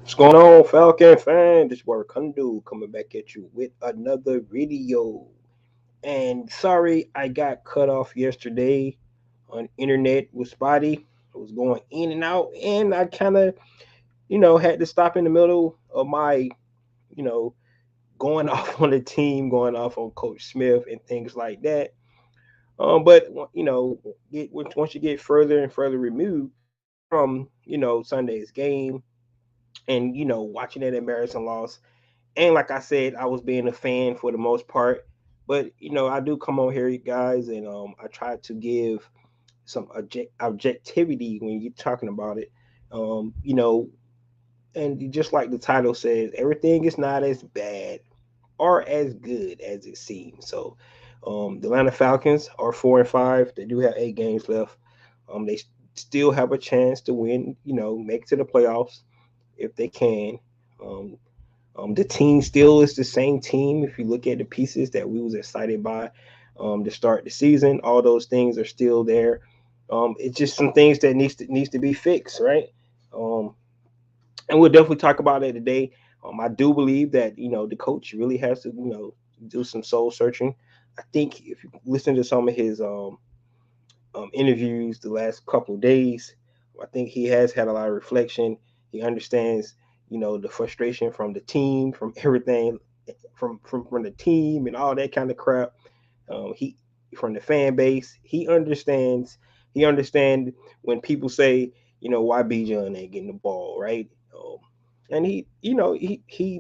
What's going on, Falcon fan? This boy Kundu coming back at you with another video. And sorry, I got cut off yesterday. On internet was spotty. It was going in and out, and I kind of, had to stop in the middle of my, you know, going off on the team, going off on Coach Smith and things like that. But once you get further and further removed from, Sunday's game, and watching that embarrassing loss. And like I said, I was being a fan for the most part. But I do come on here, you guys, and I try to give some objectivity when you're talking about it. And just like the title says, everything is not as bad or as good as it seems. So, the Atlanta Falcons are 4-5. They do have 8 games left. They still have a chance to win. Make it to the playoffs if they can. Um, the team still is the same team. If you look at the pieces that we was excited by to start the season, all those things are still there. It's just some things that needs to be fixed, right? Um, and we'll definitely talk about it today. I do believe that the coach really has to do some soul searching. I think if you listen to some of his interviews the last couple of days, I think he has had a lot of reflection. He understands the frustration from the team, from everything, from the team and all that kind of crap. He from the fan base. He understands. He understands when people say, why Bijan ain't getting the ball, right? And he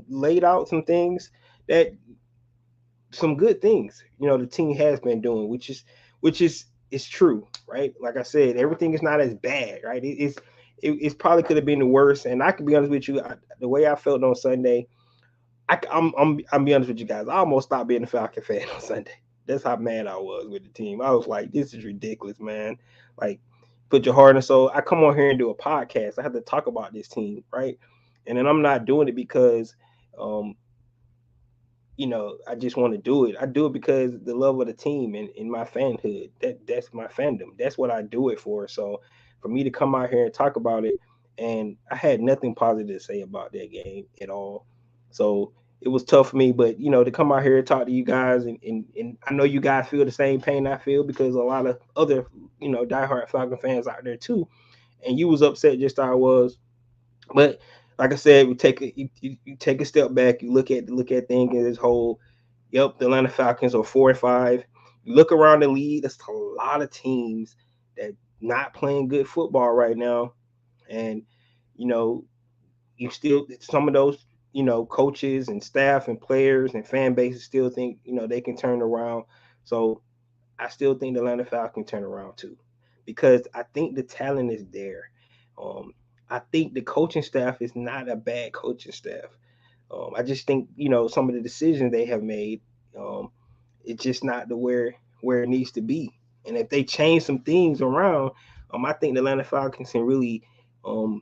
laid out some things that some good things the team has been doing, which is it's true, right? Like I said, everything is not as bad, right? It's probably could have been the worst. And I can be honest with you, the way I felt on Sunday, I'm be honest with you guys. I almost stopped being a Falcon fan on Sunday. That's how mad I was with the team. I was like, this is ridiculous, man. Like, put your heart and soul. I come on here and do a podcast. I have to talk about this team, right? And then I'm not doing it because, um, I just want to do it. I do it because the love of the team and my fanhood. That's my fandom. That's what I do it for. So for me to come out here and talk about it, and I had nothing positive to say about that game at all. So it was tough for me, but to come out here and talk to you guys, and I know you guys feel the same pain I feel because a lot of other diehard Falcon fans out there too, and you was upset just how I was. But like I said, you take a step back, you look at things in this whole. Yep, the Atlanta Falcons are 4-5. You look around the league, there's a lot of teams that not playing good football right now, and you know you still some of those coaches and staff and players and fan bases still think they can turn around. So I still think the Atlanta Falcons turn around too, because I think the talent is there. Um, I think the coaching staff is not a bad coaching staff. I just think some of the decisions they have made, um, it's just not the where it needs to be. And if they change some things around, I think the Atlanta Falcons can really, um,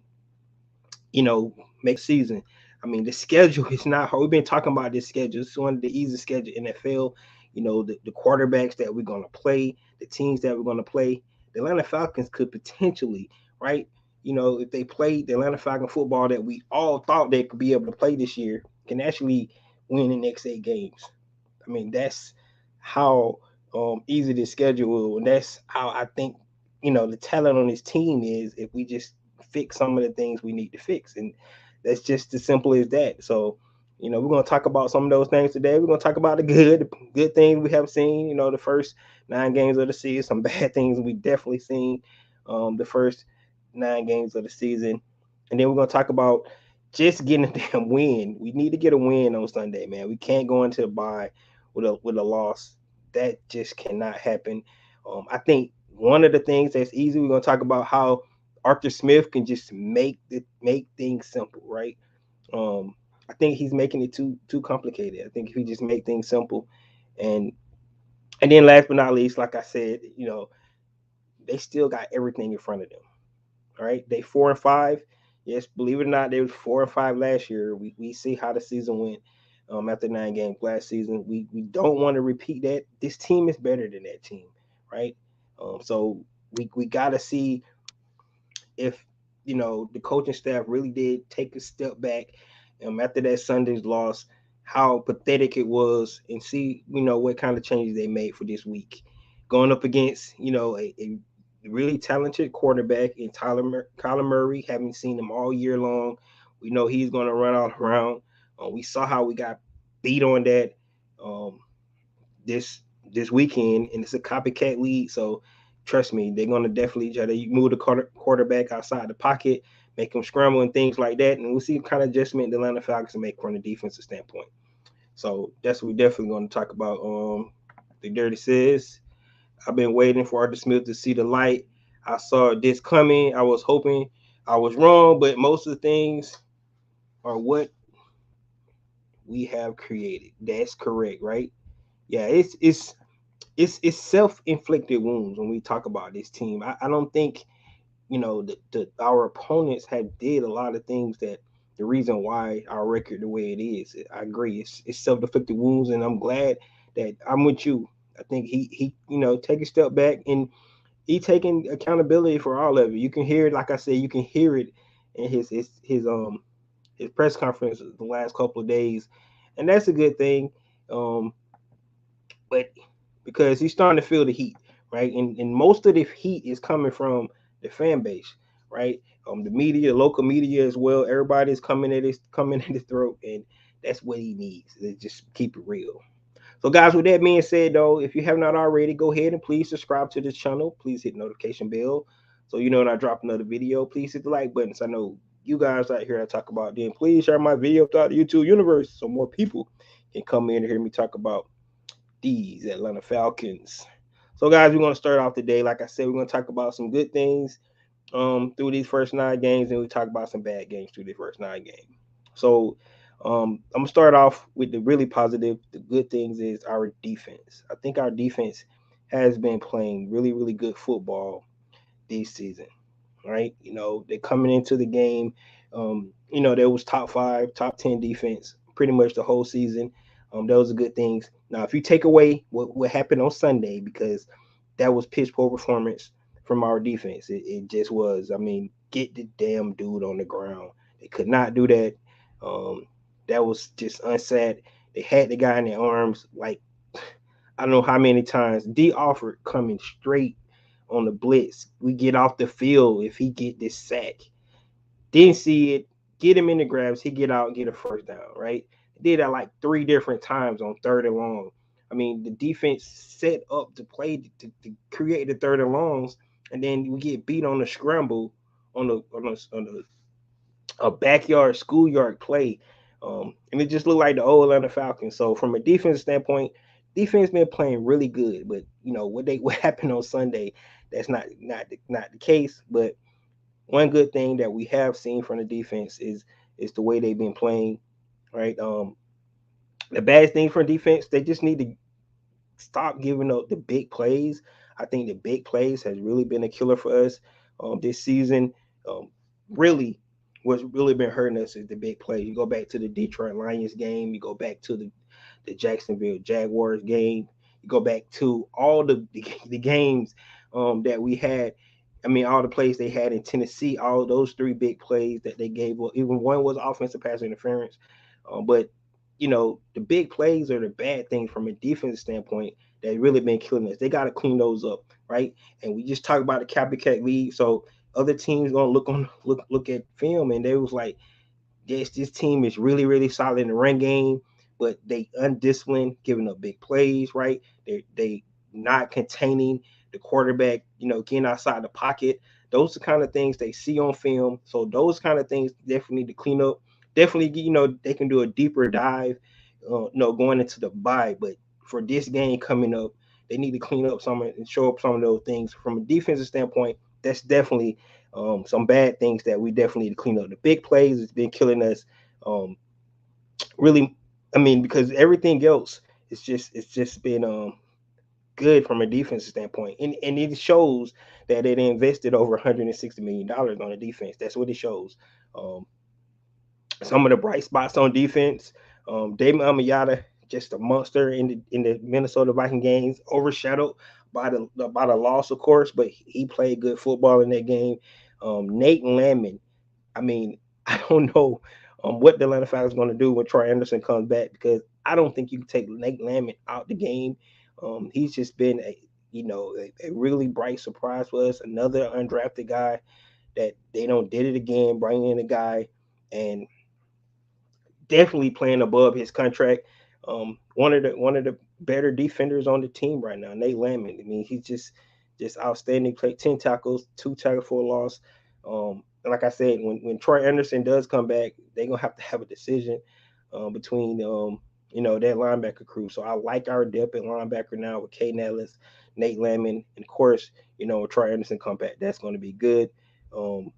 you know, make season. I mean, the schedule is not hard. We've been talking about this schedule. It's one of the easiest schedule in NFL. The quarterbacks that we're gonna play, the teams that we're gonna play. The Atlanta Falcons could potentially, right? If they played the Atlanta Falcon football that we all thought they could be able to play this year, can actually win the next 8 games. I mean, that's how easy the schedule is, and that's how I think the talent on this team is. If we just fix some of the things we need to fix, and that's just as simple as that. So, we're gonna talk about some of those things today. We're gonna talk about the good things we have seen. The first 9 games of the season. Some bad things we definitely seen. The first 9 games of the season, and then we're gonna talk about just getting a damn win. We need to get a win on Sunday, man. We can't go into the bye with a loss. That just cannot happen. I think one of the things that's easy. We're gonna talk about how Arthur Smith can just make things simple, right? Um, I think he's making it too complicated. I think if he just make things simple, and and then last but not least, like I said, they still got everything in front of them. All right, they 4-5. Yes, believe it or not, they were 4-5 last year. We see how the season went after 9 games last season. We don't want to repeat that. This team is better than that team, right? So we got to see if the coaching staff really did take a step back after that Sunday's loss, how pathetic it was, and see, what kind of changes they made for this week. Going up against, a really talented quarterback in Kyler Murray, haven't seen him all year long. We know he's going to run all around. We saw how we got beat on that um, this this weekend, and it's a copycat league. So trust me, they're gonna definitely try to move the quarterback outside the pocket, make him scramble and things like that, and we'll see what kind of adjustment the Atlanta Falcons make from the defensive standpoint. So that's what we're definitely going to talk about. The Dirty Says. I've been waiting for Arthur Smith to see the light. I saw this coming. I was hoping I was wrong, but most of the things are what we have created. That's correct, right? Yeah, it's self-inflicted wounds when we talk about this team. I don't think our opponents have did a lot of things that the reason why our record the way it is. I agree. It's self-inflicted wounds, and I'm glad that I'm with you. I think he take a step back, and he taking accountability for all of it. You can hear it, like I said, you can hear it in his press conference the last couple of days, and that's a good thing. Um, but because he's starting to feel the heat, right? And most of the heat is coming from the fan base, right? The media, local media as well. Everybody's coming at his throat, and that's what he needs. Just keep it real. So, guys, with that being said, though, if you have not already, go ahead and please subscribe to this channel. Please hit notification bell so you know when I drop another video. Please hit the like button so I know you guys out here I talk about. Then please share my video throughout the YouTube universe so more people can come in and hear me talk about these Atlanta Falcons. So, guys, we're going to start off today. Like I said, we're going to talk about some good things through these first 9 games, and we talk about some bad games through the first 9 games. So, I'm gonna start off with the really positive. The good things is our defense. I think our defense has been playing really, really good football this season. Right? They're coming into the game. There was top five, top 10 defense pretty much the whole season. Those are good things. Now, if you take away what happened on Sunday, because that was piss poor performance from our defense, it just was. I mean, get the damn dude on the ground. They could not do that. Um, that was just unsaid. They had the guy in their arms like I don't know how many times. D offered coming straight on the blitz. We get off the field if he get this sack. Didn't see it. Get him in the grabs. He get out and get a first down. Right. Did that like 3 different times on 3rd and long. I mean, the defense set up to play to create the 3rd and longs, and then we get beat on the scramble on the a backyard schoolyard play. And it just looked like the old Atlanta Falcons. So from a defense standpoint, defense been playing really good. But what happened on Sunday, that's not the case. But one good thing that we have seen from the defense is the way they've been playing. Right. The bad thing for defense, they just need to stop giving up the big plays. I think the big plays has really been a killer for us this season. Really, what's really been hurting us is the big play. You go back to the Detroit Lions game. You go back to the Jacksonville Jaguars game. You go back to all the games that we had. I mean, all the plays they had in Tennessee, all those 3 big plays that they gave. Well, even one was offensive pass interference, but the big plays are the bad things from a defensive standpoint that really been killing us. They got to clean those up, right? And we just talked about the copycat league, so other teams gonna look at film, and they was like, yes, this team is really really solid in the run game, but they undisciplined, giving up big plays, right? They not containing the quarterback, getting outside the pocket. Those are the kind of things they see on film. So those kind of things definitely need to clean up. Definitely, they can do a deeper dive, going into the bye. But for this game coming up, they need to clean up some and show up some of those things from a defensive standpoint. That's definitely some bad things that we definitely need to clean up. The big plays has been killing us. Um, really, I mean, because everything else it's just been good from a defensive standpoint, and it shows that it invested over $160 million on the defense. That's what it shows. Um, some of the bright spots on defense, David Amayada, just a monster in the Minnesota Viking games, overshadowed by the loss, of course, but he played good football in that game. Nate Landman. I mean, I don't know what the Atlanta Falcons going to do when Troy Anderson comes back, because I don't think you can take Nate Landman out the game. He's just been a really bright surprise for us. Another undrafted guy that they don't did it again, bringing in a guy and definitely playing above his contract. One of the better defenders on the team right now, Nate Landman. I mean, he's just outstanding. Played 10 tackles, 2 tackles for a loss. And like I said, when Troy Anderson does come back, they're gonna have a decision between that linebacker crew. So I like our depth at linebacker now with Kay Nellis, Nate Landman, and of course, when Troy Anderson come back, that's going to be good. Um,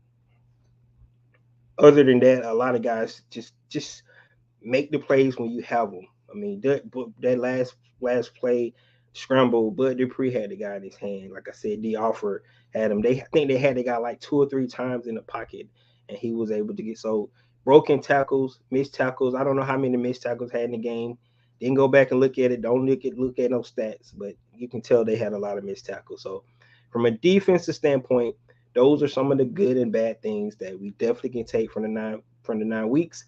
Other than that, a lot of guys just make the plays when you have them. I mean, that last play scramble, Bud Dupree had the guy in his hand. Like I said, D Offer had him. I think they had the guy like 2 or 3 times in the pocket, and he was able to get so broken tackles, missed tackles. I don't know how many missed tackles had in the game. Didn't go back and look at it. Don't look at no stats, but you can tell they had a lot of missed tackles. So, from a defensive standpoint, those are some of the good and bad things that we definitely can take from the 9 weeks.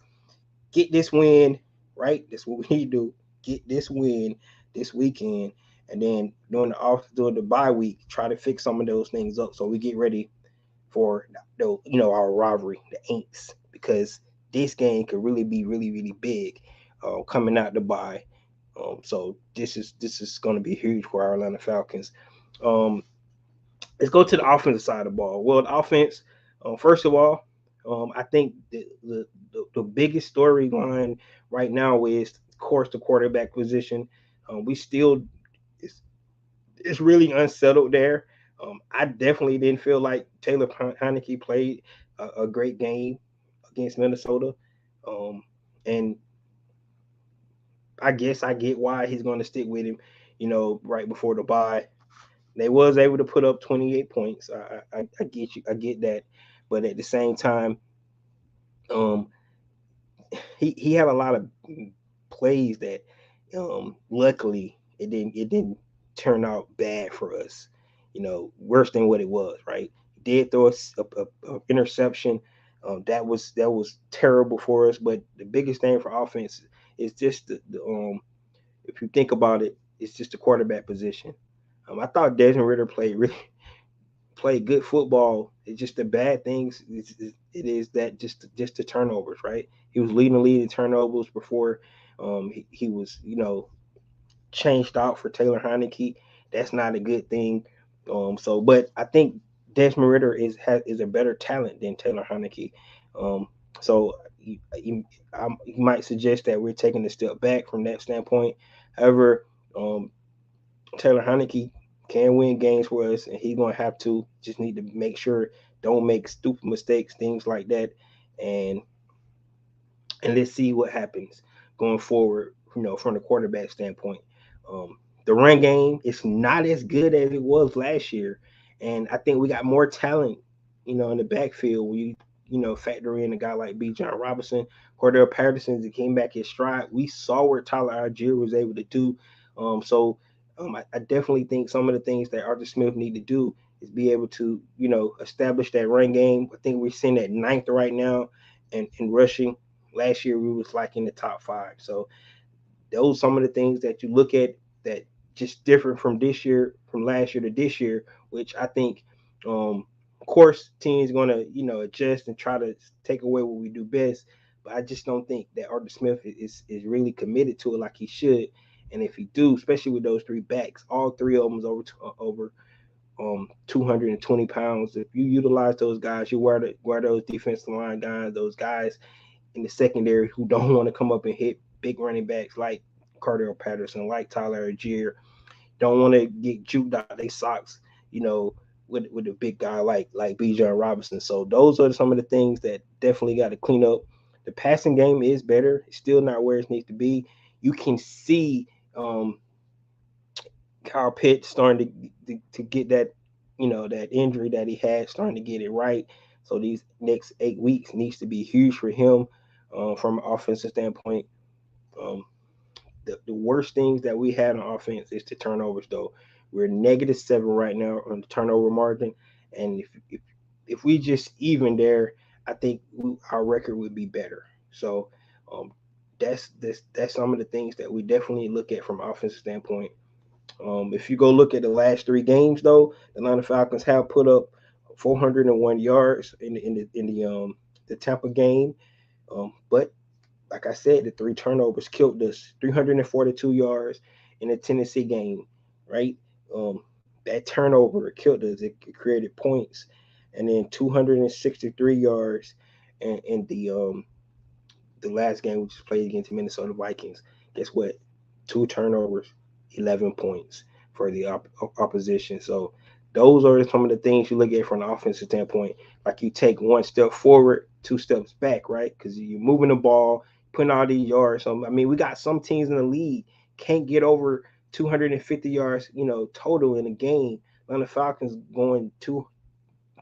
Get this win, right? That's what we need to do. Get this win this weekend, and then during the bye week, try to fix some of those things up so we get ready for our rivalry, the Aints, because this game could really be really really big coming out the bye. So this is going to be huge for our Atlanta Falcons. Um, let's go to the offensive side of the ball. Well, the offense, first of all, I think the biggest storyline right now is, of course, the quarterback position. We still it's really unsettled there. I definitely didn't feel like Taylor Heineke played a great game against Minnesota, um, and I guess I get why he's going to stick with him. Right before the bye, they was able to put up 28 points. I get you. I get that. But at the same time, um, he had a lot of plays that, luckily, it didn't turn out bad for us. Worse than what it was. Right? He did throw a interception. That was terrible for us. But the biggest thing for offense is just the if you think about it, it's just the quarterback position. I thought Desmond Ritter played good football. It's just the bad things. It is that just the turnovers, right? He was leading the lead in turnovers before he was changed out for Taylor Heineke. That's not a good thing. But I think Desmond Ritter is a better talent than Taylor Heineke. Um, so you might suggest that we're taking a step back from that standpoint. However, um, Taylor Heineke can win games for us, and he's gonna have to just need to make sure don't make stupid mistakes, things like that, and let's see what happens going forward. From the quarterback standpoint, the run game is not as good as it was last year, and I think we got more talent, in the backfield. When you factor in a guy like B. John Robinson, Cordell Patterson that came back his stride. We saw what Tyler Algier was able to do. I definitely think some of the things that Arthur Smith need to do is be able to, establish that run game. I think we're sitting at ninth right now, and in rushing. Last year we was like in the top five. So those some of the things that you look at that just different from last year to this year, which I think, of course, teams going to adjust and try to take away what we do best. But I just don't think that Arthur Smith is really committed to it like he should. And if he do, especially with those three backs, all three of them is over 220 pounds. If you utilize those guys, you wear those defensive line guys, those guys in the secondary who don't want to come up and hit big running backs like Cordell Patterson, like Tyler Algier, don't want to get juked out their socks, you know, with a big guy like Bijan Robinson. So those are some of the things that definitely got to clean up. The passing game is better. It's still not where it needs to be. You can see Kyle Pitts starting to get that injury that he had, starting to get it right. So these next 8 weeks needs to be huge for him from an offensive standpoint. Um, the worst things that we had on offense is the turnovers, though. We're -7 right now on the turnover margin, and if if we just even there, I think our record would be better. So um, that's some of the things that we definitely look at from an offensive standpoint. If you go look at the last 3 games, though, the Atlanta Falcons have put up 401 yards in the Tampa game. But like I said, the 3 turnovers killed us. 342 yards in the Tennessee game, right? Um, that turnover killed us. It created points, and then 263 yards in the last game we just played against the Minnesota Vikings. Guess what? 2 turnovers, 11 points for the opposition. So those are some of the things you look at from an offensive standpoint. Like you take 1 step forward, 2 steps back, right? Because you're moving the ball, putting all these yards. So I mean, we got some teams in the league can't get over 250 yards, total in a game. Atlanta Falcons going to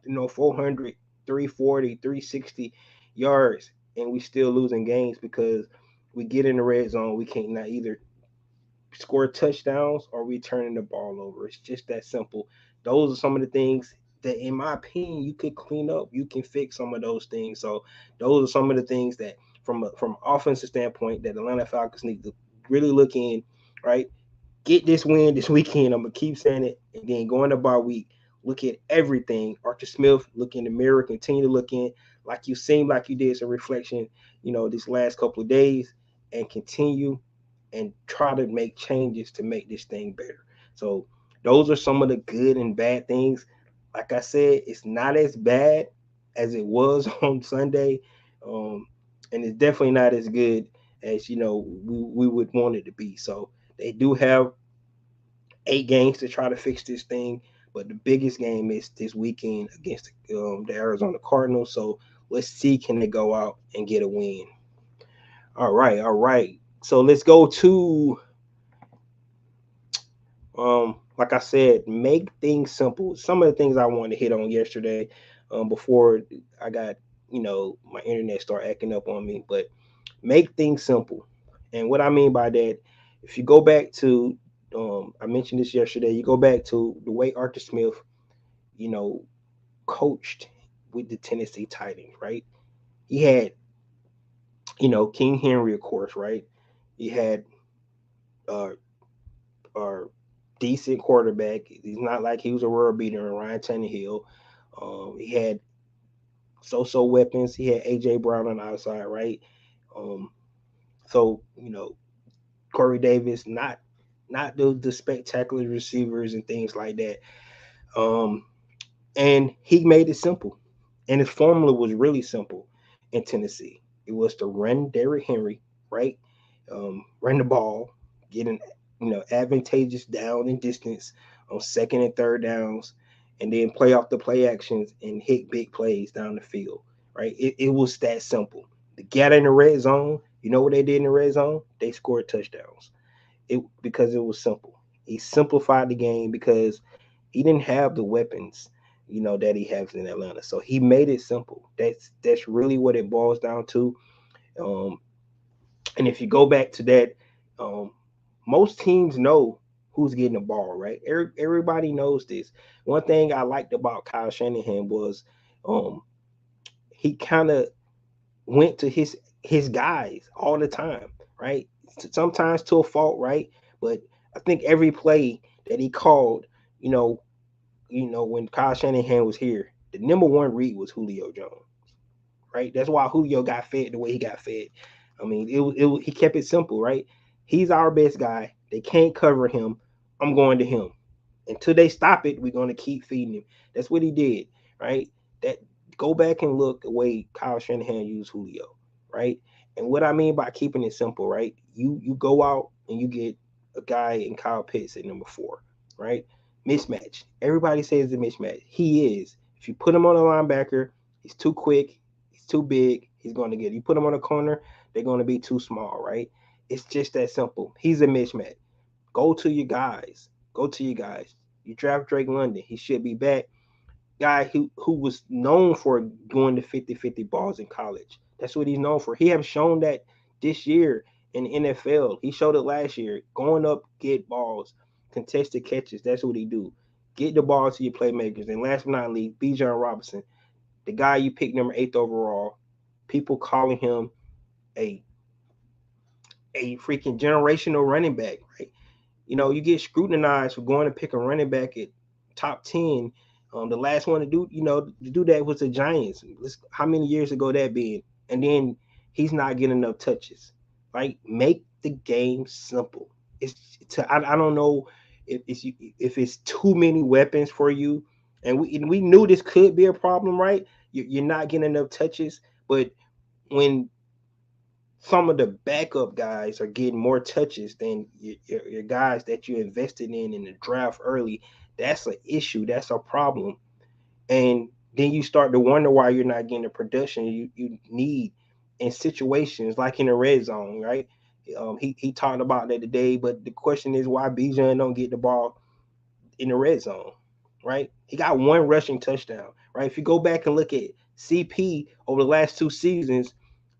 400, 340, 360 yards, and we still losing games because we get in the red zone. We can't not either score touchdowns or we turning the ball over. It's just that simple. Those are some of the things that, in my opinion, you could clean up. You can fix some of those things. So those are some of the things that, from offensive standpoint, that Atlanta Falcons need to really look in. Right, get this win this weekend. I'm gonna keep saying it, and then go into bye week. Look at everything. Arthur Smith, look in the mirror, continue to look in like you seem like you did some reflection, these last couple of days, and continue and try to make changes to make this thing better. So those are some of the good and bad things. Like I said, it's not as bad as it was on Sunday, um, and it's definitely not as good as we would want it to be. So they do have 8 games to try to fix this thing. But the biggest game is this weekend against the Arizona Cardinals. So let's see, can they go out and get a win? All right, all right. So let's go to like I said, make things simple. Some of the things I wanted to hit on yesterday, before I got my internet start acting up on me. But make things simple, and what I mean by that, if you go back to, I mentioned this yesterday. You go back to the way Arthur Smith, you know, coached with the Tennessee Titans, right? He had, King Henry, of course, right? He had uh, a decent quarterback. He's not like he was a world beater in Ryan Tannehill. He had so weapons. He had AJ Brown on the outside, right? Um, so Corey Davis, not the spectacular receivers and things like that. Um, and he made it simple. And his formula was really simple in Tennessee. It was to run Derrick Henry, right? Run the ball, get an advantageous down and distance on second and third downs, and then play off the play actions and hit big plays down the field. Right? It was that simple. They got in the red zone. You know what they did in the red zone? They scored touchdowns. It because it was simple. He simplified the game because he didn't have the weapons, that he has in Atlanta. So he made it simple. That's really what it boils down to. Um, and if you go back to that, um, most teams know who's getting the ball, right? Everybody knows this. One thing I liked about Kyle Shanahan was, um, he kind of went to his guys all the time, right? Sometimes to a fault, right? But I think every play that he called, you know, when Kyle Shanahan was here, the number one read was Julio Jones, right? That's why Julio got fed the way he got fed. I mean, he kept it simple, right? He's our best guy. They can't cover him. I'm going to him. Until they stop it, we're going to keep feeding him. That's what he did, right? That Go back and look the way Kyle Shanahan used Julio, right? And what I mean by keeping it simple, right? You go out and you get a guy in Kyle Pitts at number 4, right? Mismatch. Everybody says a mismatch. He is. If you put him on a linebacker, he's too quick, he's too big, he's going to get it. You put him on a corner, they're going to be too small, right? It's just that simple. He's a mismatch. Go to your guys. Go to your guys. You draft Drake London. He should be back. Guy who was known for going to 50-50 balls in college. That's what he's known for. He have shown that this year in the NFL. He showed it last year. Going up, get balls, contested catches. That's what he do. Get the ball to your playmakers. And last but not least, Bijan Robinson. the guy you picked number 8 overall, people calling him a freaking generational running back, right? You know, you get scrutinized for going to pick a running back at top 10. The last one to do that was the Giants. How many years ago that been? And then he's not getting enough touches. Right? Make the game simple. I don't know if it's too many weapons for you, and we knew this could be a problem, right? You're not getting enough touches, but when some of the backup guys are getting more touches than your guys that you invested in the draft early. That's an issue. That's a problem. And then you start to wonder why you're not getting the production you need in situations like in the red zone, right? He talked about that today, but the question is why Bijan don't get the ball in the red zone, right? He got one rushing touchdown, right? If you go back and look at CP over the last 2 seasons,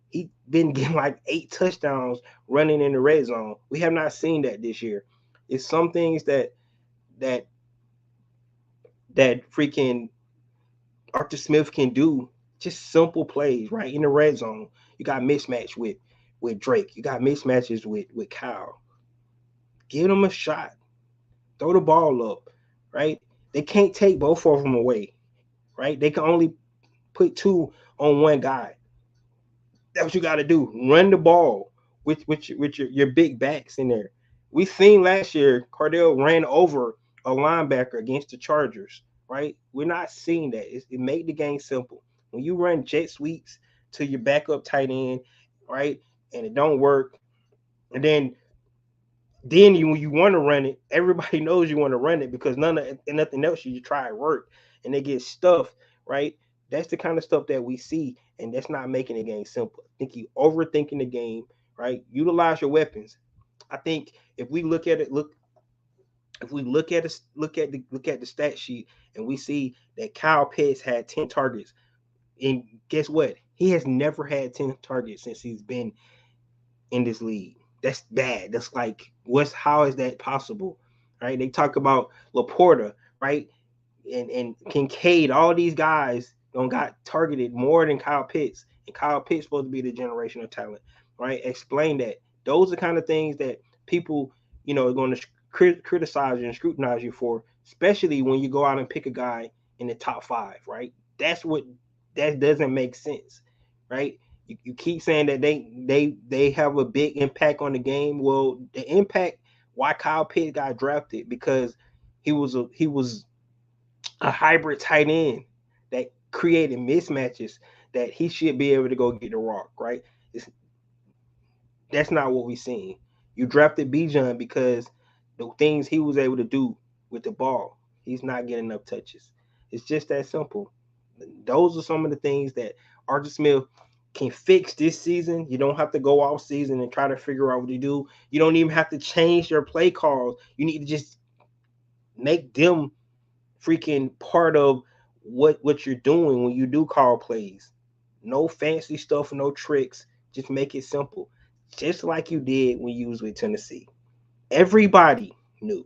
he been getting like 8 touchdowns running in the red zone. We have not seen that this year. It's some things that that freaking Arthur Smith can do, just simple plays right in the red zone. You got mismatch with Drake. You got mismatches with Kyle. Give them a shot. Throw the ball up, right? They can't take both of them away, right? They can only put two on one guy. That's what you got to do. Run the ball with your big backs in there. We seen last year Cardell ran over a linebacker against the Chargers, right? We're not seeing that. It made the game simple. When you run jet sweeps to your backup tight end, right, and it don't work, and then when you want to run it, everybody knows you want to run it because nothing else you try to work, and they get stuffed, right? That's the kind of stuff that we see, and that's not making the game simple. I think you overthinking the game, right? Utilize your weapons. I think if we look at it, if we look at the stat sheet and we see that Kyle Pitts had 10 targets, and guess what? He has never had 10 targets since he's been in this league. That's bad. That's like, how is that possible? Right? They talk about Laporta, right? And Kincaid, all these guys don't got targeted more than Kyle Pitts. And Kyle Pitts supposed to be the generational talent, right? Explain that. Those are the kind of things that people, are going to criticize you and scrutinize you for, especially when you go out and pick a guy in the top 5, right? That doesn't make sense, right? You keep saying that they have a big impact on the game. Well, the impact why Kyle Pitts got drafted because he was a hybrid tight end that created mismatches that he should be able to go get the rock, right? That's not what we seen. You drafted Bijan because the things he was able to do with the ball, he's not getting enough touches. It's just that simple. Those are some of the things that Arthur Smith can fix this season. You don't have to go off season and try to figure out what to do. You don't even have to change your play calls. You need to just make them freaking part of what you're doing when you do call plays. No fancy stuff, no tricks. Just make it simple. Just like you did when you was with Tennessee. Everybody knew.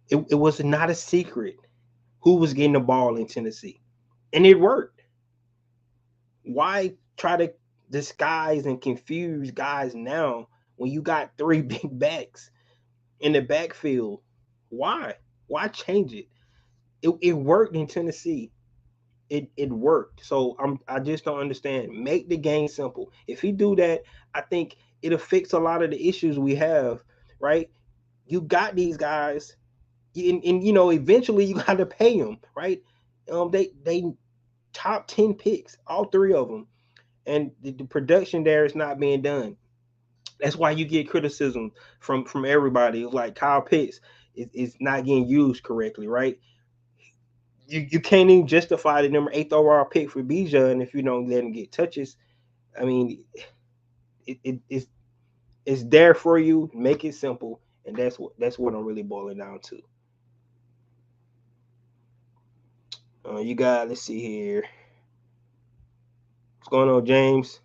It was not a secret who was getting the ball in Tennessee. And it worked. Why try to disguise and confuse guys now when you got 3 big backs in the backfield? Why? Why change it? It worked in Tennessee. It worked. So I just don't understand. Make the game simple. If he do that, I think it'll fix a lot of the issues we have. Right? You got these guys, and eventually you got to pay them. Right? They top 10 picks, all 3 of them, and the production there is not being done. That's why you get criticism from everybody. Like Kyle Pitts is not getting used correctly. Right? You can't even justify the number 8th overall pick for Bijan if you don't let him get touches. I mean, it's there for you. Make it simple, and that's what I'm really boiling down to. You got, let's see here. What's going on, James?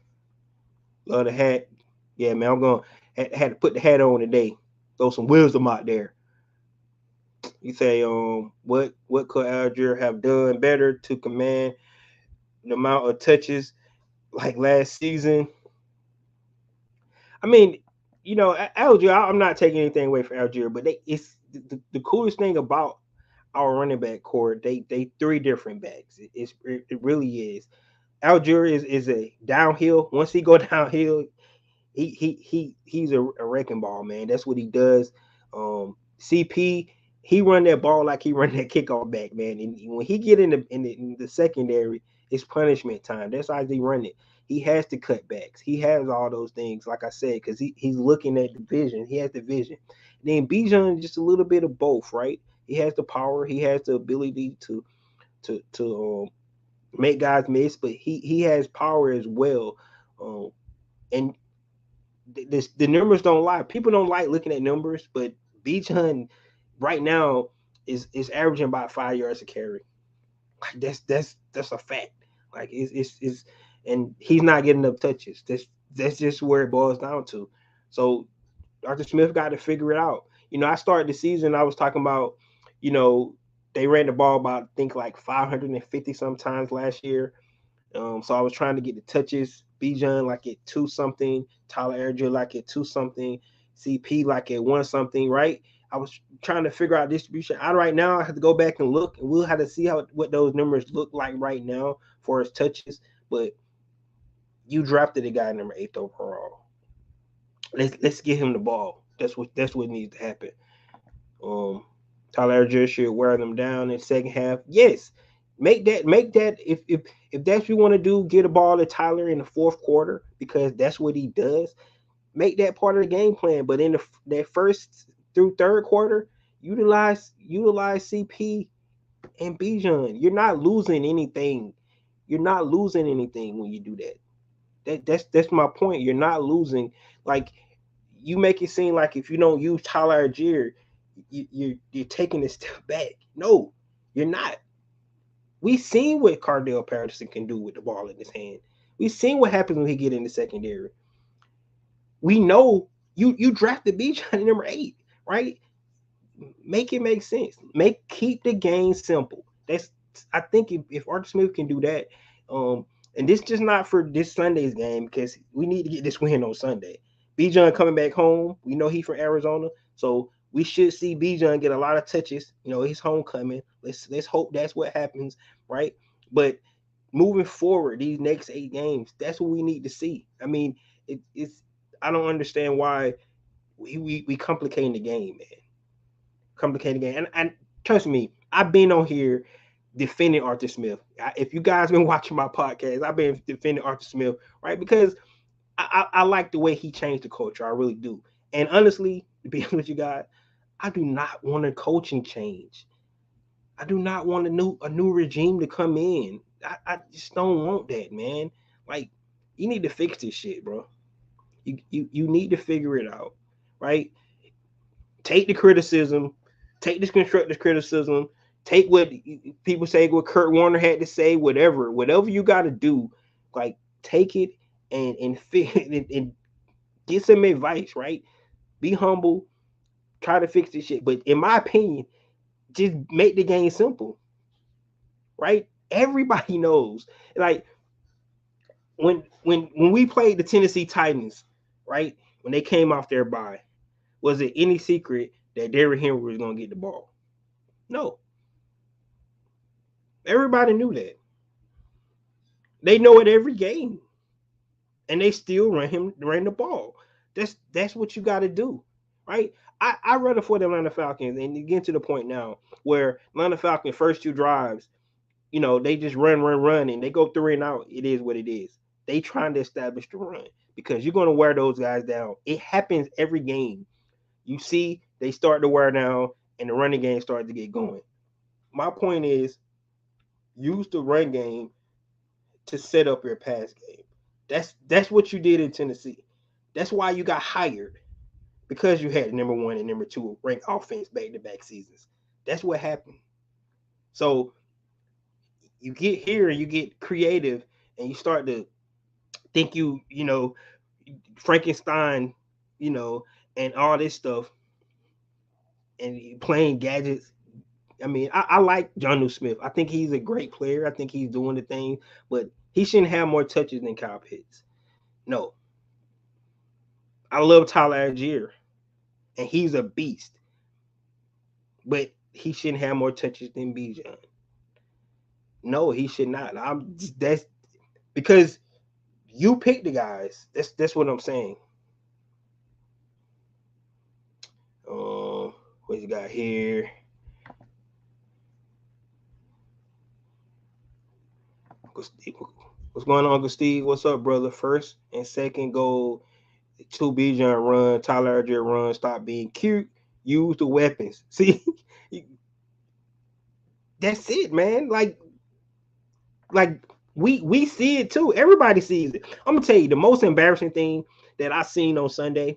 Love the hat. Yeah, man, I'm going. Had to put the hat on today. Throw some wisdom out there. You say, what could Algier have done better to command the amount of touches like last season. I mean, Algier. I'm not taking anything away from Algier, but it's the coolest thing about our running back core. They three different backs. It really is. Algier is a downhill. Once he go downhill, he's a wrecking ball, man. That's what he does. CP, he run that ball like he run that kickoff back, man. And when he get in the secondary, it's punishment time. That's how he run it. He has the cutbacks. He has all those things, like I said, because he's looking at the vision. He has the vision. Then Bijan just a little bit of both, right? He has the power. He has the ability to make guys miss, but he has power as well. And the numbers don't lie. People don't like looking at numbers, but Bijan right now is averaging about 5 yards a carry. Like that's a fact. Like it's and he's not getting enough touches. That's just where it boils down to. So Arthur Smith got to figure it out. I started the season. I was talking about, you know, they ran the ball about I think like 550 sometimes last year. So I was trying to get the touches. Bijan like at two something, Tyler Erger like at two something, CP like at one something, right? I was trying to figure out distribution. I right now I have to go back and look, and we'll have to see what those numbers look like right now for his touches. But you drafted a guy number 8 overall. Let's get him the ball. That's what needs to happen. Um, Tyler Erger should wear them down in the second half. Yes, make that if that's what you want to do, get a ball to Tyler in the fourth quarter because that's what he does. Make that part of the game plan. But in that first through third quarter, utilize CP and Bijan. You're not losing anything. You're not losing anything when you do that. That's my point. You're not losing. Like you make it seem like if you don't use Tyler Algier, you're taking a step back. No, you're not. We seen what Cardell Patterson can do with the ball in his hand. We seen what happens when he get in the secondary. We know you drafted Bijan number 8, right? Make it make sense. Keep the game simple. That's I think if Arthur Smith can do that, and this just not for this Sunday's game because we need to get this win on Sunday. Bijan coming back home. We know he's from Arizona, so we should see Bijan get a lot of touches. His homecoming. Let's hope that's what happens, right? But moving forward, these next 8 games, that's what we need to see. I mean, it's I don't understand why we complicating the game, man. Complicated game. And trust me, I've been on here defending Arthur Smith. If you guys been watching my podcast, I've been defending Arthur Smith, right? Because I like the way he changed the culture. I really do. And honestly, to be honest with you guys, I do not want a coaching change. I do not want a new regime to come in. I just don't want that, man. Like, you need to fix this shit, bro. You need to figure it out, right? Take the criticism, take this constructive criticism, take what people say, what Kurt Warner had to say, whatever you got to do, like take it and get some advice, right? Be humble, try to fix this shit. But in my opinion, just make the game simple, right? Everybody knows, like when we played the Tennessee Titans, right? When they came off their bye, was it any secret that Derrick Henry was going to get the ball? No. Everybody knew that. They know it every game, and they still ran the ball. That's what you got to do, right? I rather for the Atlanta Falcons, and get to the point now where Atlanta Falcons first 2 drives, they just run, and they go 3 and out. It is what it is. They trying to establish the run because you're going to wear those guys down. It happens every game. You see, they start to wear down, and the running game started to get going. My point is, use the run game to set up your pass game. That's what you did in Tennessee. That's why you got hired, because you had number 1 and number 2 ranked offense back-to-back seasons. That's what happened. So you get here and you get creative and you start to think Frankenstein, and all this stuff, and playing gadgets. I mean, I like Jonnu Smith. I think he's a great player. I think he's doing the thing, but he shouldn't have more touches than Kyle Pitts. No, I love Tyler Algier, and he's a beast, but he shouldn't have more touches than Bijan. No, he should not. That's because you pick the guys. That's what I'm saying. What you got here? What's going on, Uncle Steve? What's up, brother? First and second goal, two Bijan run, Tyler Algier run. Stop being cute. Use the weapons. See, that's it, man. Like we see it too. Everybody sees it. I'm gonna tell you the most embarrassing thing that I seen on Sunday.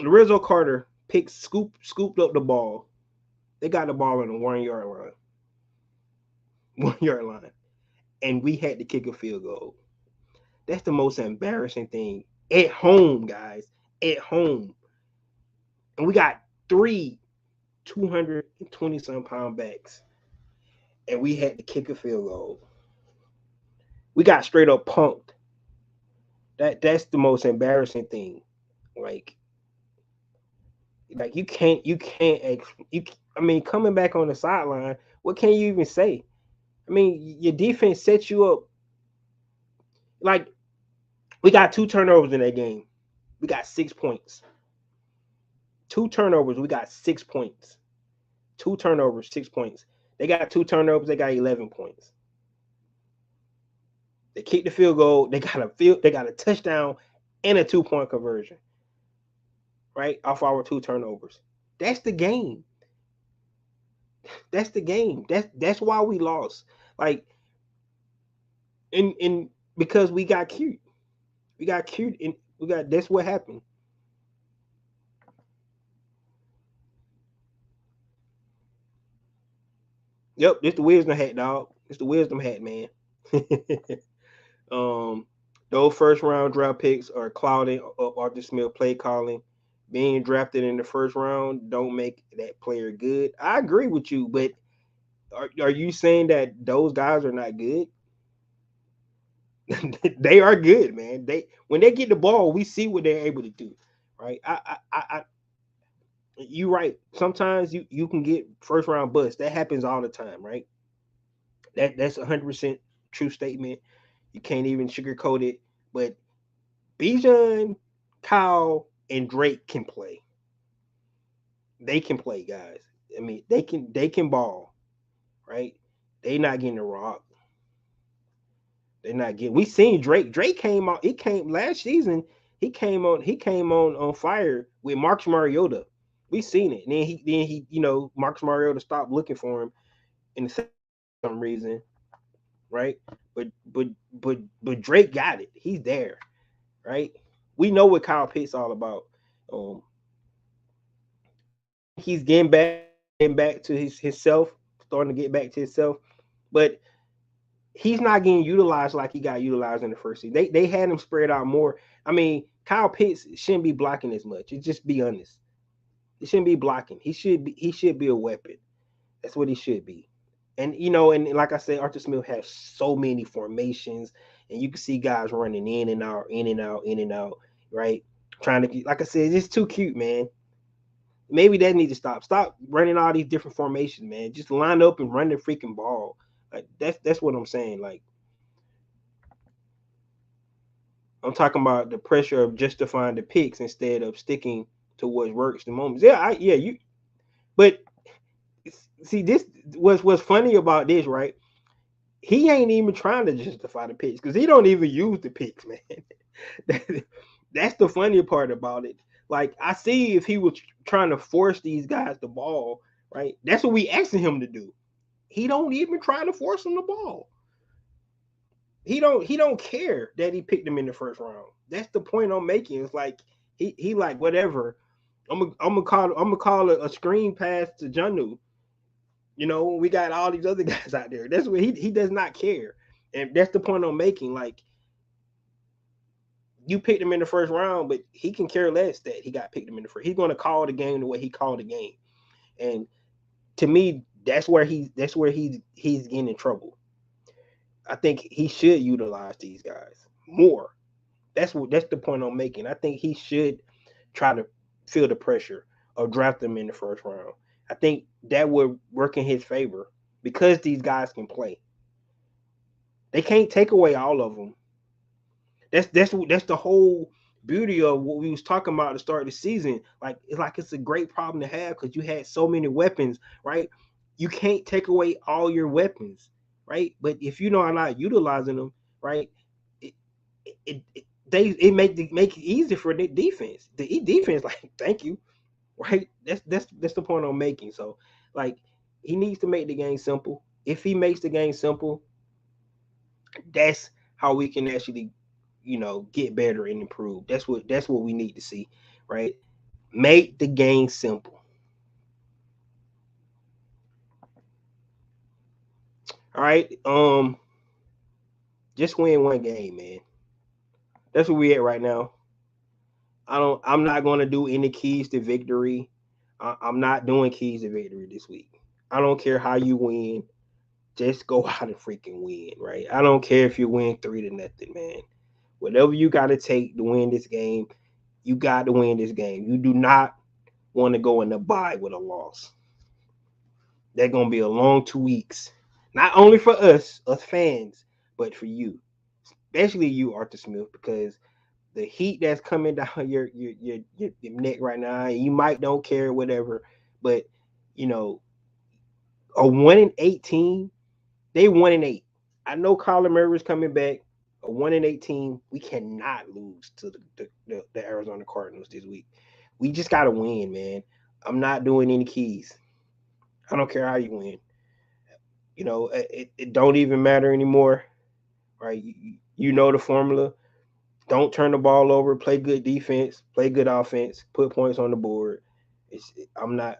Lorenzo Carter scooped up the ball. They got the ball on the 1 yard line. 1 yard line. And we had to kick a field goal. That's the most embarrassing thing. At home, guys. At home. And we got three 220 some pound backs. And we had to kick a field goal. We got straight up punked. That's the most embarrassing thing. Like you. I mean, coming back on the sideline, what can you even say? I mean, your defense sets you up. Like we got 2 turnovers in that game. We got 6 points. 2 turnovers. We got 6 points. 2 turnovers, 6 points. They got 2 turnovers. They got 11 points. They kicked the field goal. They got a touchdown and a 2 point conversion. Right off our 2 turnovers. That's the game. That's the game. That's why we lost. Like in because we got cute. We got cute and that's what happened. Yep, it's the wisdom hat, dog. It's the wisdom hat, man. um, those first round draft picks are clouding up Arthur Smith play calling. Being drafted in the first round don't make that player good. I agree with you, but are you saying that those guys are not good? They are good, man. They when they get the ball, we see what they're able to do, right? You right. Sometimes you can get first round bust. That happens all the time, right? That's 100% true statement. You can't even sugarcoat it. But Bijan, Kyle, and Drake can play. They can play, guys. I mean, they can ball, right? They not getting the rock. They're not getting. We seen Drake. Drake came out. He came last season. He came on. He came on fire with Marcus Mariota. We seen it. And then he Marcus Mariota stopped looking for him in the some reason, right? But Drake got it. He's there, right? We know what Kyle Pitts all about. Um, he's getting back to himself, starting to get back to himself, but he's not getting utilized like he got utilized in the first season. They had him spread out more. I mean, Kyle Pitts shouldn't be blocking as much. Just be honest. He shouldn't be blocking. He should be a weapon. That's what he should be. And like I said, Arthur Smith has so many formations, and you can see guys running in and out, in and out, in and out, right? Trying to get, like I said, it's too cute, man. Maybe that needs to stop. Stop running all these different formations, man. Just line up and run the freaking ball. Like that's what I'm saying. Like I'm talking about the pressure of justifying the picks instead of sticking to what works the moment. You. But see, this what's funny about this, right? He ain't even trying to justify the picks because he don't even use the picks, man. That's the funny part about it. Like I see if he was trying to force these guys the ball, right? That's what we asking him to do. He don't even try to force them the ball. He don't care that he picked him in the first round. That's the point I'm making. It's like he like whatever. I'm gonna call a screen pass to Janu. We got all these other guys out there. That's what he does not care. And that's the point I'm making. Like you picked him in the first round, but he can care less that he got picked him in the first. He's gonna call the game the way he called the game. And to me, that's where he's getting in trouble. I think he should utilize these guys more. That's the point I'm making. I think he should try to feel the pressure of draft them in the first round. I think that would work in his favor because these guys can play. They can't take away all of them. That's the whole beauty of what we was talking about at the start of the season. Like it's a great problem to have because you had so many weapons, right? You can't take away all your weapons, right? But if you know are not utilizing them, right, it make it easy for the defense. The defense, like, thank you, right? That's the point I'm making. So, like, he needs to make the game simple. If he makes the game simple, that's how we can actually, get better and improve. That's what we need to see, right? Make the game simple. All right. Just win one game, man. That's where we at right now. I'm not gonna do any keys to victory. I'm not doing keys to victory this week. I don't care how you win. Just go out and freaking win, right? I don't care if you win 3-0, man. Whatever you got to take to win this game, you got to win this game. You do not want to go in the bye with a loss. They're gonna be a long 2 weeks, not only for us fans, but for you, especially you, Arthur Smith, because the heat that's coming down your neck right now, you might don't care, whatever, but you know, a 1-18, they 1-8. I know Kyler Murray's coming back. A 1-18, we cannot lose to the Arizona Cardinals this week. We just gotta win, man. I'm not doing any keys. I don't care how you win. It don't even matter anymore, right? You know the formula. Don't turn the ball over. Play good defense. Play good offense. Put points on the board. I'm not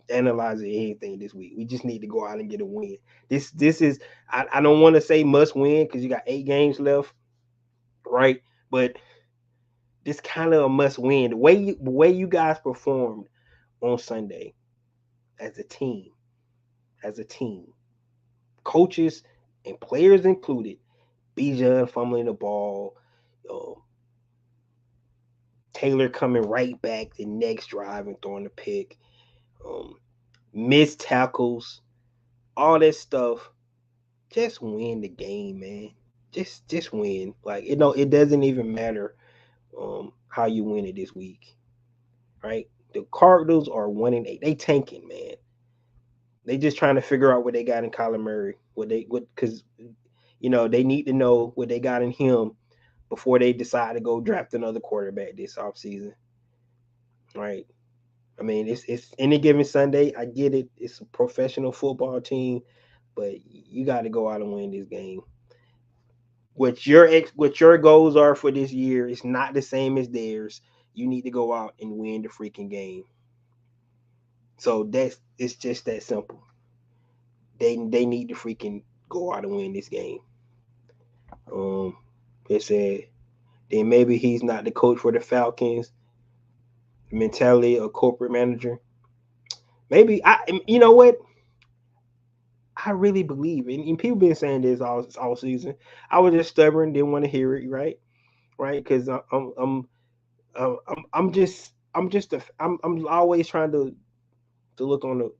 analyzing anything this week. We just need to go out and get a win. This is I don't want to say must win because you got 8 games left, right? But this kind of a must win. The way you guys performed on Sunday as a team, as a team, coaches and players included, Bijan fumbling the ball, um, Taylor coming right back the next drive and throwing the pick, um, missed tackles, all that stuff. Just win the game, man. Just win. Like, it doesn't even matter how you win it this week, right? The Cardinals are 1-8. They tanking, man. They just trying to figure out what they got in Kyler Murray. Because they need to know what they got in him before they decide to go draft another quarterback this offseason. Right. I mean, it's any given Sunday. I get it. It's a professional football team, but you got to go out and win this game. What your goals are for this year is not the same as theirs. You need to go out and win the freaking game. So it's just that simple. They need to freaking go out and win this game. Um, it said then maybe he's not the coach for the Falcons. Mentality of corporate manager. Maybe You know what? I really believe, and people been saying this all season. I was just stubborn, didn't want to hear it, right, because I'm always trying to look on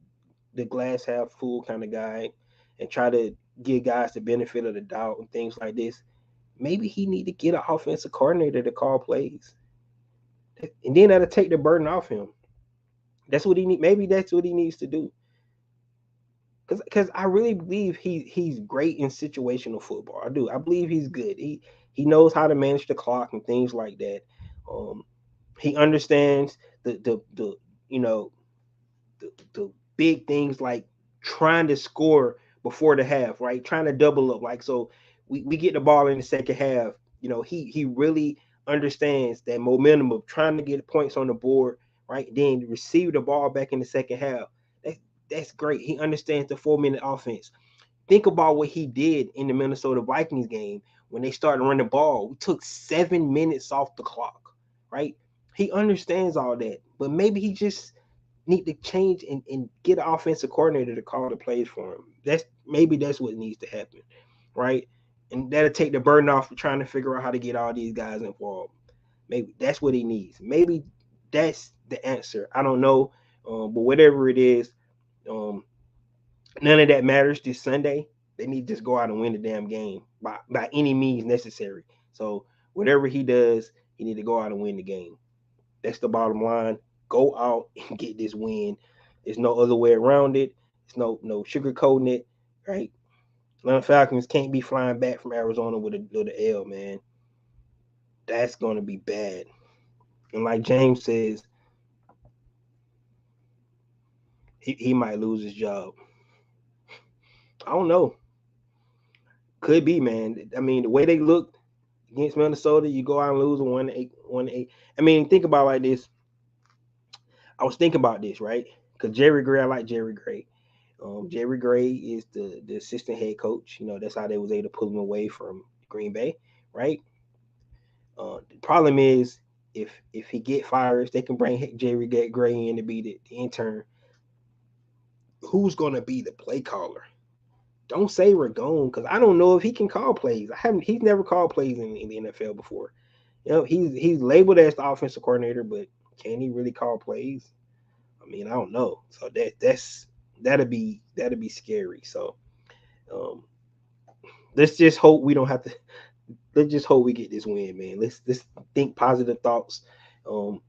the glass half full kind of guy, and try to give guys the benefit of the doubt and things like this. Maybe he need to get an offensive coordinator to call plays, and then that'll take the burden off him. That's what he need. Maybe that's what he needs to do. Because I really believe he's great in situational football. I do. I believe he's good. He knows how to manage the clock and things like that. Um, he understands the the big things like trying to score before the half, right? Trying to double up. Like, so we get the ball in the second half. He really understands that momentum of trying to get points on the board, right? Then receive the ball back in the second half. That's great. He understands the 4-minute offense. Think about what he did in the Minnesota Vikings game when they started running the ball. We took 7 minutes off the clock, right? He understands all that, but maybe he just need to change and get an offensive coordinator to call the plays for him. That's what needs to happen, right? And that'll take the burden off of trying to figure out how to get all these guys involved. Maybe that's what he needs. Maybe that's the answer. I don't know, but whatever it is, um, none of that matters this Sunday. They need to just go out and win the damn game by any means necessary. So whatever he does, he need to go out and win the game. That's the bottom line. Go out and get this win. There's no other way around it. There's no sugarcoating it, right? Atlanta Falcons can't be flying back from Arizona with a L, man. That's gonna be bad. And like James says, he might lose his job. I don't know. Could be, man. I mean, the way they looked against Minnesota, you go out and lose 1-8, 1-8. I mean, think about it like this. I was thinking about this, right? Because Jerry Gray, I like Jerry Gray. Jerry Gray is the assistant head coach. You know, that's how they was able to pull him away from Green Bay, right? The problem is if he get fired, they can bring Jerry Gray in to be the intern. Who's gonna be the play caller? Don't say Ragone because I don't know if he can call plays. He's never called plays in the NFL before. You know, he's labeled as the offensive coordinator, but can he really call plays? I mean, I don't know. So that'd be scary. So um, let's just hope we don't have to. Let's just hope we get this win, man. Let's think positive thoughts, um,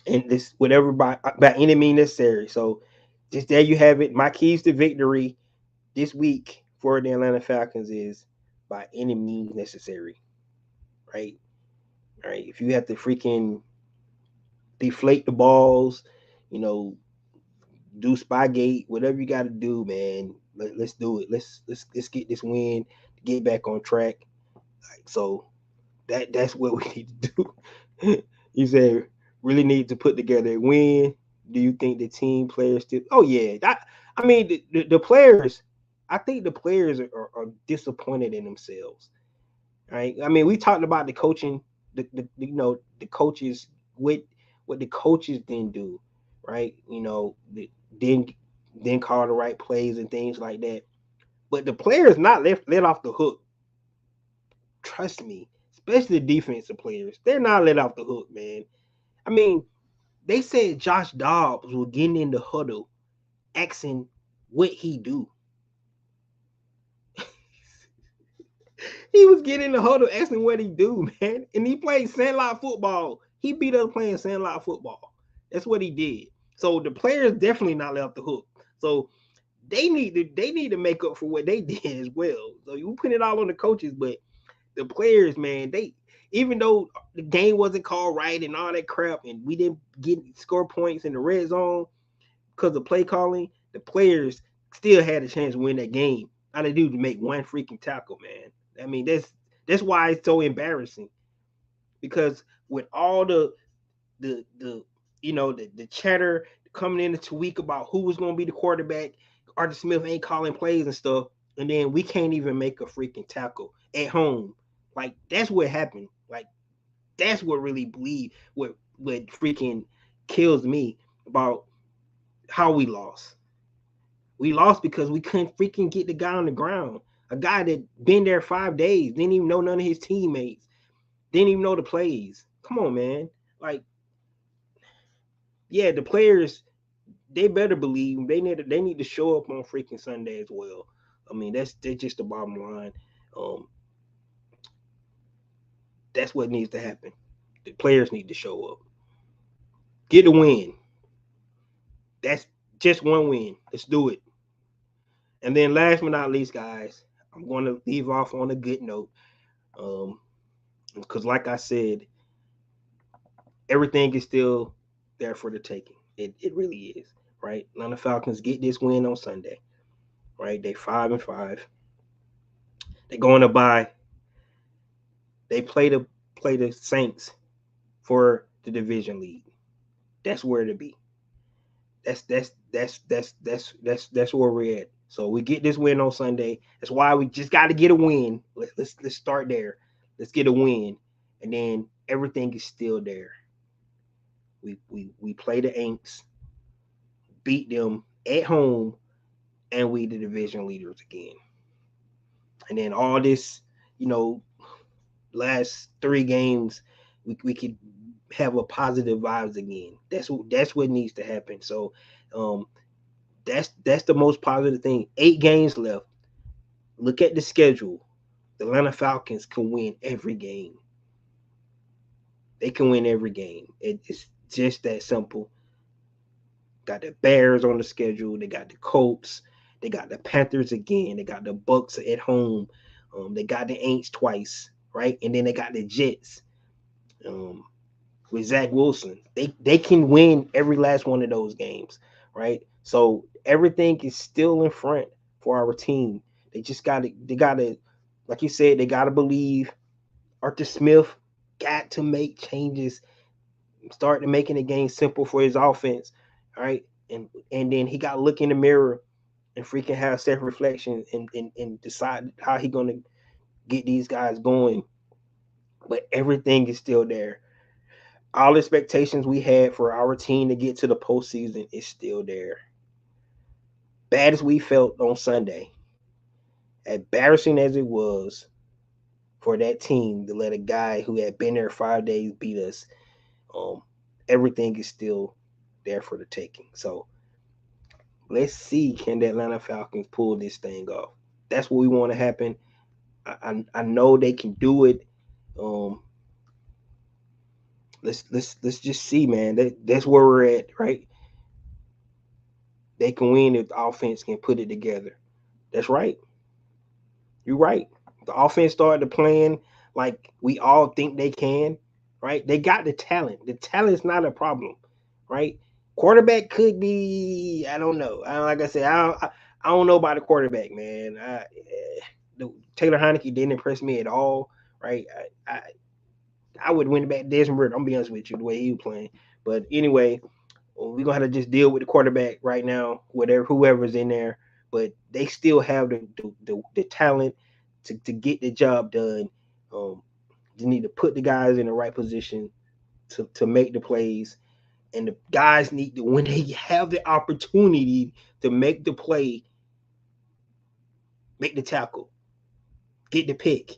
and this whatever by any means necessary. So just there you have it. My keys to victory this week for the Atlanta Falcons is by any means necessary. Right, right. If you have to freaking deflate the balls, you know, do Spygate, whatever you got to do, man. Let's do it. Let's get this win, get back on track. Like, so that's what we need to do. You said really need to put together a win. Do you think the team players still? Oh yeah, I mean the players. I think the players are disappointed in themselves. Right? I mean, we talked about the coaching, the coaches what the coaches didn't do, right? Didn't call the right plays and things like that. But the players not let off the hook. Trust me, especially the defensive players, they're not let off the hook, man. I mean, they said Josh Dobbs was getting in the huddle, asking what he do. He was getting in the huddle asking what he do, man. And he played sandlot football. He beat us playing sandlot football. That's what he did. So the players definitely not left the hook. So they need to make up for what they did as well. So you put it all on the coaches, but the players, man, they even though the game wasn't called right and all that crap, and we didn't get score points in the red zone because of play calling, the players still had a chance to win that game. All they do to make one freaking tackle, man. I mean, that's why it's so embarrassing because with all the the chatter coming into week about who was going to be the quarterback, Arthur Smith ain't calling plays and stuff, and then we can't even make a freaking tackle at home. Like that's what happened. Like that's what really bleed. What freaking kills me about how we lost. We lost because we couldn't freaking get the guy on the ground. A guy that been there 5 days, didn't even know none of his teammates, didn't even know the plays. Come on, man. Like, yeah, the players, they better believe they need to show up on freaking Sunday as well. I mean, that's just the bottom line. Um, that's what needs to happen. The players need to show up. Get a win. That's just one win. Let's do it. And then last but not least, guys, I'm going to leave off on a good note. Because like I said, everything is still there for the taking. It really is, right? Atlanta Falcons get this win on Sunday, right? They 5-5. They're going to buy. They play the Saints for the division lead. That's where to be. That's where we're at. So we get this win on Sunday. That's why we just got to get a win. Let's start there. Let's get a win, and then everything is still there. We play the Aints. beat them at home, and we the division leaders again. And then all this, you know, last 3 games, we could have a positive vibes again. That's what needs to happen. So um that's the most positive thing. 8 games left. Look at the schedule. The Atlanta Falcons can win every game. They can win every game. It's just that simple. Got the Bears on the schedule. They got the Colts. They got the Panthers again. They got the Bucks at home. They got the Aints twice, right? And then they got the Jets um, with Zach Wilson. They can win every last one of those games, right? So everything is still in front for our team. They gotta, like you said, they gotta believe. Arthur Smith got to make changes, start to making the game simple for his offense, all right? And then he got to look in the mirror and freaking have self reflection and decide how he gonna get these guys going. But everything is still there. All expectations we had for our team to get to the postseason is still there. Bad as we felt on Sunday, embarrassing as it was for that team to let a guy who had been there 5 days beat us, um, everything is still there for the taking. So let's see, can the Atlanta Falcons pull this thing off? That's what we want to happen. I know they can do it. Um, let's just see, man. That's where we're at, right? They can win if the offense can put it together. That's right. You're right. The offense started playing like we all think they can, right? They got the talent. The talent's not a problem, right? Quarterback could be, I don't know. Like I said, I don't know about the quarterback, man. Taylor Heineke didn't impress me at all, right? I would win back Desmond Ridder. I'm gonna be honest with you, the way he was playing. But anyway, we're gonna have to just deal with the quarterback right now, whatever whoever's in there. But they still have the talent to get the job done. You need to put the guys in the right position to make the plays. And the guys need to, when they have the opportunity to make the play, make the tackle, get the pick,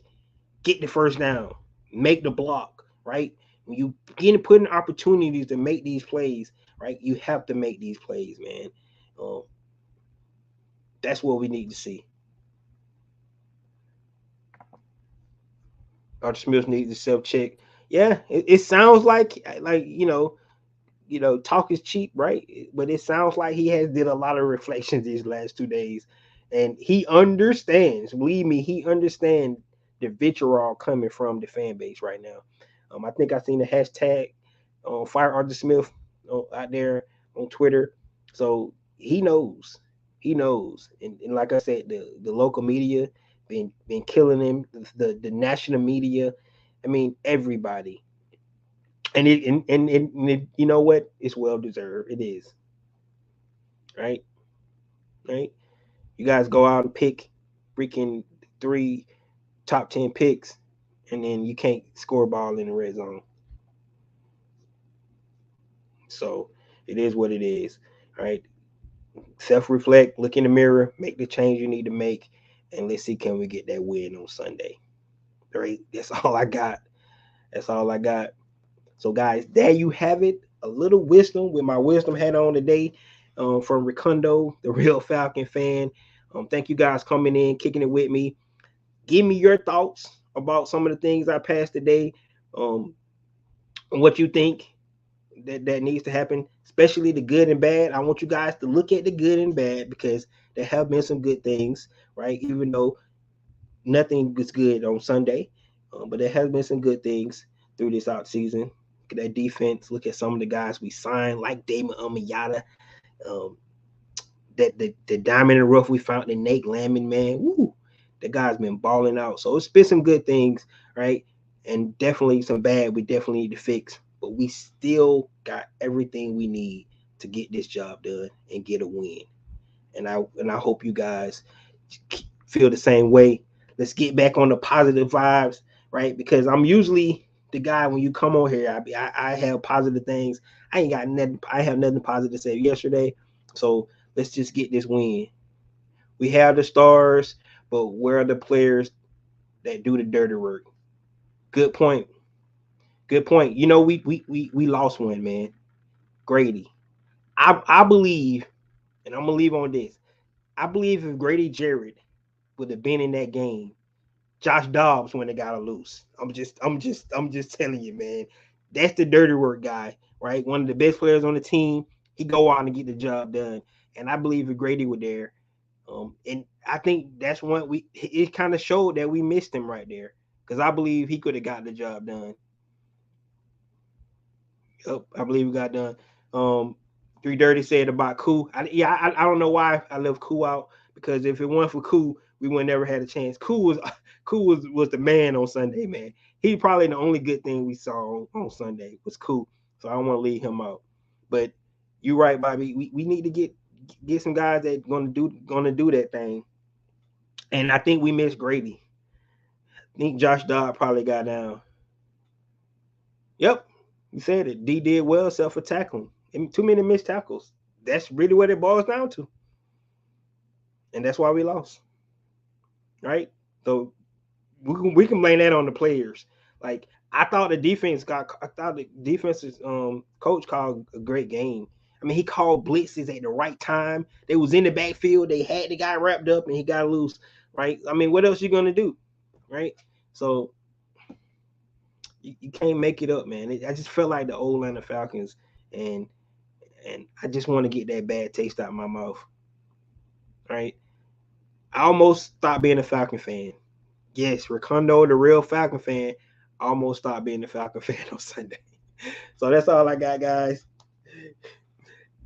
get the first down, make the block, right? When you begin putting opportunities to make these plays, right? You have to make these plays, man. Um, that's what we need to see. Arthur Smith needs to self check. Yeah, it sounds like talk is cheap, right? But it sounds like he has did a lot of reflections these last 2 days, and he understands. Believe me, he understands the vitriol coming from the fan base right now. I think I seen the hashtag Fire Arthur Smith out there on Twitter, so he knows. He knows, and like I said, the local media been killing him. The national media, I mean everybody, and you know what? It's well deserved. It is, right? Right? You guys go out and pick freaking 3 top 10 picks, and then you can't score a ball in the red zone. So it is what it is. Right? Self reflect, look in the mirror, make the change you need to make, and let's see can we get that win on Sunday. Right? That's all I got. That's all I got. So, guys, there you have it. A little wisdom with my wisdom hat on today from Ricundo, the real Falcon fan. Thank you guys coming in, kicking it with me. Give me your thoughts about some of the things I passed today, um, and what you think that needs to happen, especially the good and bad. I want you guys to look at the good and bad because there have been some good things, right? Even though nothing is good on Sunday, but there has been some good things through this out season. Look at that defense. Look at some of the guys we signed, like Damon Amiyata. Um, the diamond in the rough we found in Nate Landman, man. Woo, the guy's been balling out. So it's been some good things, right? And definitely some bad we definitely need to fix. But we still got everything we need to get this job done and get a win. And I hope you guys feel the same way. Let's get back on the positive vibes, right? Because I'm usually the guy when you come on here, I have positive things. I ain't got nothing. I have nothing positive to say. Yesterday, So let's just get this win. We have the stars, but where are the players that do the dirty work? Good point. Good point. You know, we lost one, man. Grady. I believe, and I'm gonna leave on this. I believe if Grady Jarrett would have been in that game, Josh Dobbs wouldn't have got a loose. I'm just telling you, man. That's the dirty work guy, right? One of the best players on the team. He go out and get the job done. And I believe if Grady were there, and I think that's one we it kind of showed that we missed him right there because I believe he could have got the job done. Yep, I believe we got done. Um, 330 said about Koo. I don't know why I left Koo out because if it weren't for Koo, we would never had a chance. Koo was the man on Sunday, man. He probably the only good thing we saw on Sunday was Koo. So I don't want to leave him out. But you're right, Bobby. We need to get some guys that gonna do that thing. And I think we missed Grady. I think Josh Dodd probably got down. Yep, you said it. D did well, except for tackling. And too many missed tackles. That's really what it boils down to, and that's why we lost. Right? So we can blame that on the players. Like I thought the defense's coach called a great game. I mean, he called blitzes at the right time. They was in the backfield. They had the guy wrapped up, and he got loose. Right? I mean, what else you gonna do? Right? So you can't make it up, man. I just felt like the old Atlanta Falcons, and I just want to get that bad taste out of my mouth. Right? I almost stopped being a Falcon fan. Yes, Recondo, the real Falcon fan, almost stopped being a Falcon fan on Sunday. So that's all I got, guys.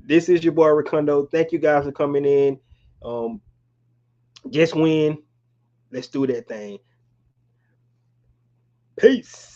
This is your boy Recondo. Thank you guys for coming in. Um, just win. Let's do that thing. Peace.